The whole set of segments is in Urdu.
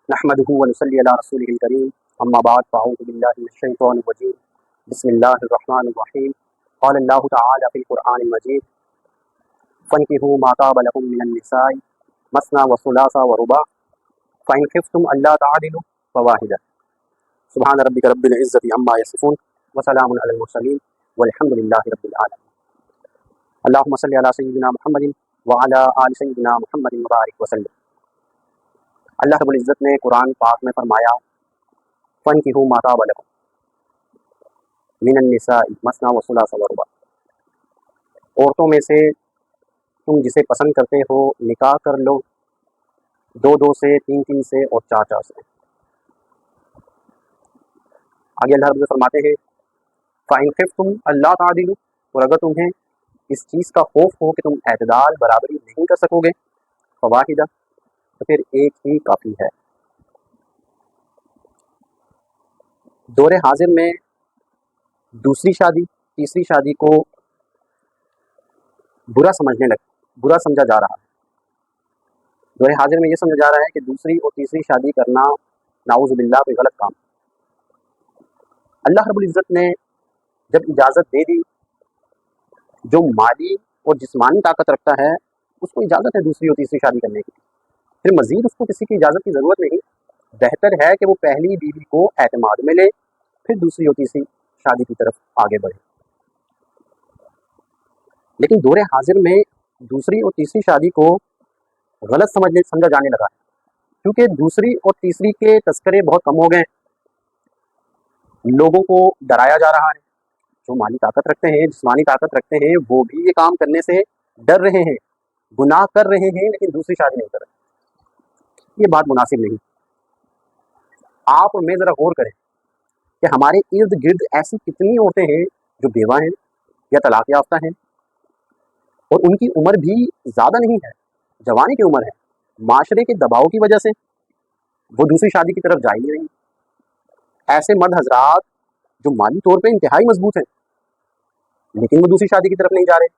نحمده ونصلي على رسوله الكريم اما بعد فاعوذ بالله من الشيطان الرجيم بسم الله الرحمن الرحيم قال الله تعالى في القرآن المجيد فانكحوا ما طاب لكم من النساء مثنى وثلاث ورباع فإن خفتم ألا تعدلوا فواحدة سبحان ربك رب العزة عما يصفون وسلام على المرسلين والحمد لله رب العالمين اللهم صل على سيدنا محمد وعلى آل سيدنا محمد مبارک وسلم۔ اللہ رب العزت نے قرآن پاک میں فرمایا فانکحوا ما طاب لکم من النساء مثنی وثلاث ورباع، عورتوں میں سے تم جسے پسند کرتے ہو نکاح کر لو، دو دو سے، تین تین سے اور چار چار سے۔ آگے اللہ رب العزت فرماتے ہیں فَإِنْ خِفْتُمْ أَلَّا تَعْدِلُوا، اور اگر تمہیں اس چیز کا خوف ہو کہ تم اعتدال برابری نہیں کر سکو گے، فواحدہ، تو پھر ایک ہی کافی ہے۔ دور حاضر میں دوسری شادی، تیسری شادی کو برا سمجھا جا رہا ہے۔ دور حاضر میں یہ سمجھا جا رہا ہے کہ دوسری اور تیسری شادی کرنا نعوذ باللہ کوئی غلط کام۔ اللہ رب العزت نے جب اجازت دے دی، جو مالی اور جسمانی طاقت رکھتا ہے اس کو اجازت ہے دوسری اور تیسری شادی کرنے کی، پھر مزید اس کو کسی کی اجازت کی ضرورت نہیں۔ بہتر ہے کہ وہ پہلی بیوی کو اعتماد میں لے، پھر دوسری اور تیسری شادی کی طرف آگے بڑھے۔ لیکن دور حاضر میں دوسری اور تیسری شادی کو غلط سمجھا جانے لگا ہے، کیونکہ دوسری اور تیسری کے تذکرے بہت کم ہو گئے ہیں۔ لوگوں کو ڈرایا جا رہا ہے، جو مالی طاقت رکھتے ہیں، جسمانی طاقت رکھتے ہیں، وہ بھی یہ کام کرنے سے ڈر رہے ہیں، گناہ کر رہے ہیں، لیکن دوسری شادی نہیں کر رہے۔ یہ بات مناسب نہیں۔ آپ اور میں ذرا غور کریں کہ ہمارے ارد گرد ایسی کتنی عورتیں ہیں جو بیوہ ہیں یا طلاق یافتہ ہیں، اور ان کی عمر بھی زیادہ نہیں ہے، جوانی کی عمر ہے، معاشرے کے دباؤ کی وجہ سے وہ دوسری شادی کی طرف جا ہی نہیں رہی۔ ایسے مرد حضرات جو مالی طور پہ انتہائی مضبوط ہیں، لیکن وہ دوسری شادی کی طرف نہیں جا رہے۔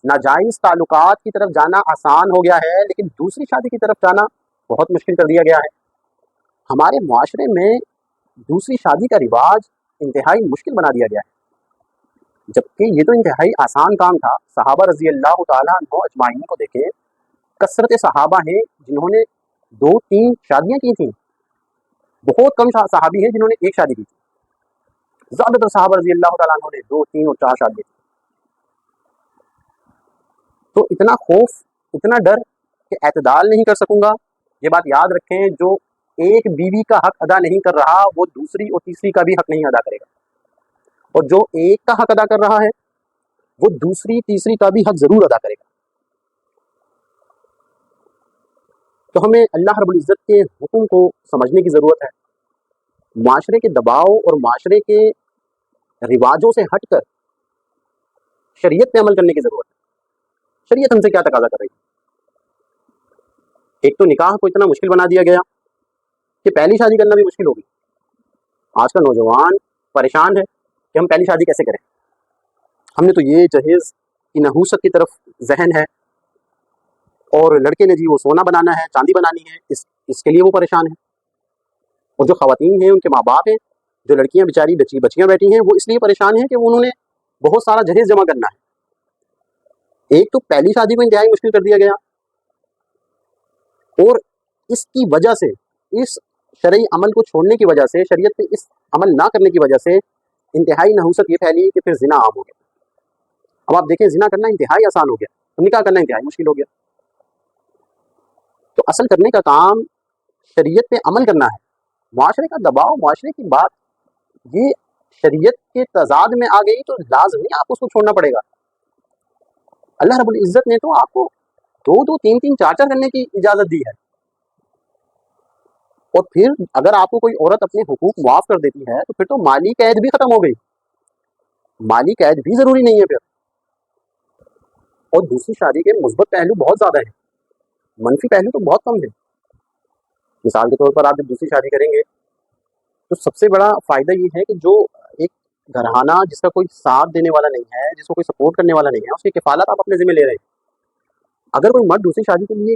ناجائز تعلقات کی طرف جانا آسان ہو گیا ہے، لیکن دوسری شادی کی طرف جانا بہت مشکل کر دیا گیا ہے۔ ہمارے معاشرے میں دوسری شادی کا رواج انتہائی مشکل بنا دیا گیا ہے، جبکہ یہ تو انتہائی آسان کام تھا۔ صحابہ رضی اللہ تعالیٰ عنہ اجمعین کو دیکھیں، کثرت صحابہ ہیں جنہوں نے 2-3 شادیاں کی تھیں، بہت کم صحابی ہیں جنہوں نے ایک شادی کی تھی۔ زیادہ تر صحابہ رضی اللہ تعالیٰ عنہ نے 2-3 اور 4 شادیاں کی۔ تو اتنا خوف، اتنا ڈر کہ اعتدال نہیں کر سکوں گا، یہ بات یاد رکھیں، جو ایک بیوی کا حق ادا نہیں کر رہا وہ دوسری اور تیسری کا بھی حق نہیں ادا کرے گا، اور جو ایک کا حق ادا کر رہا ہے وہ دوسری تیسری کا بھی حق ضرور ادا کرے گا۔ تو ہمیں اللہ رب العزت کے حکم کو سمجھنے کی ضرورت ہے۔ معاشرے کے دباؤ اور معاشرے کے رواجوں سے ہٹ کر شریعت پہ عمل کرنے کی ضرورت ہے۔ شریعت ہم سے کیا تقاضا کر رہی ہے؟ ایک تو نکاح کو اتنا مشکل بنا دیا گیا کہ پہلی شادی کرنا بھی مشکل ہوگی۔ آج کا نوجوان پریشان ہے کہ ہم پہلی شادی کیسے کریں۔ ہم نے تو یہ جہیز کی نحوست کی طرف ذہن ہے، اور لڑکے نے جی وہ سونا بنانا ہے، چاندی بنانی ہے، اس کے لیے وہ پریشان ہے۔ اور جو خواتین ہیں، ان کے ماں باپ ہیں، جو لڑکیاں بیچاری بچیاں بیٹھی ہیں، وہ اس لیے پریشان ہیں کہ انہوں نے بہت سارا جہیز جمع کرنا ہے۔ ایک تو پہلی شادی کو انتہائی مشکل کر دیا گیا، اور اس کی وجہ سے، اس شرعی عمل کو چھوڑنے کی وجہ سے، شریعت پہ اس عمل نہ کرنے کی وجہ سے انتہائی نحوست یہ پھیلی کہ پھر زنا عام ہو گیا۔ اب آپ دیکھیں، زنا کرنا انتہائی آسان ہو گیا، نکاح کرنا انتہائی مشکل ہو گیا۔ تو اصل کرنے کا کام شریعت پہ عمل کرنا ہے۔ معاشرے کا دباؤ، معاشرے کی بات یہ شریعت کے تضاد میں آ گئی تو لازمی آپ اس کو چھوڑنا پڑے گا۔ اللہ رب العزت نے تو آپ کو 2-2 3-3 4-4 کرنے کی اجازت دی ہے، اور پھر اگر آپ کو کوئی عورت اپنے حقوق معاف کر دیتی ہے تو پھر تو مالی قید بھی ختم ہو گئی، مالی قید بھی ضروری نہیں ہے پھر۔ اور دوسری شادی کے مثبت پہلو بہت زیادہ ہیں، منفی پہلو تو بہت کم ہیں۔ مثال کے طور پر آپ جب دوسری شادی کریں گے تو سب سے بڑا فائدہ یہ ہے کہ جو ایک گھرانہ جس کا کوئی ساتھ دینے والا نہیں ہے، جس کو کوئی سپورٹ کرنے والا نہیں ہے، اس کی کفالت آپ اپنے ذمہ لے رہے ہیں۔ اگر کوئی مرد دوسری شادی کے لیے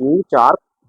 3-4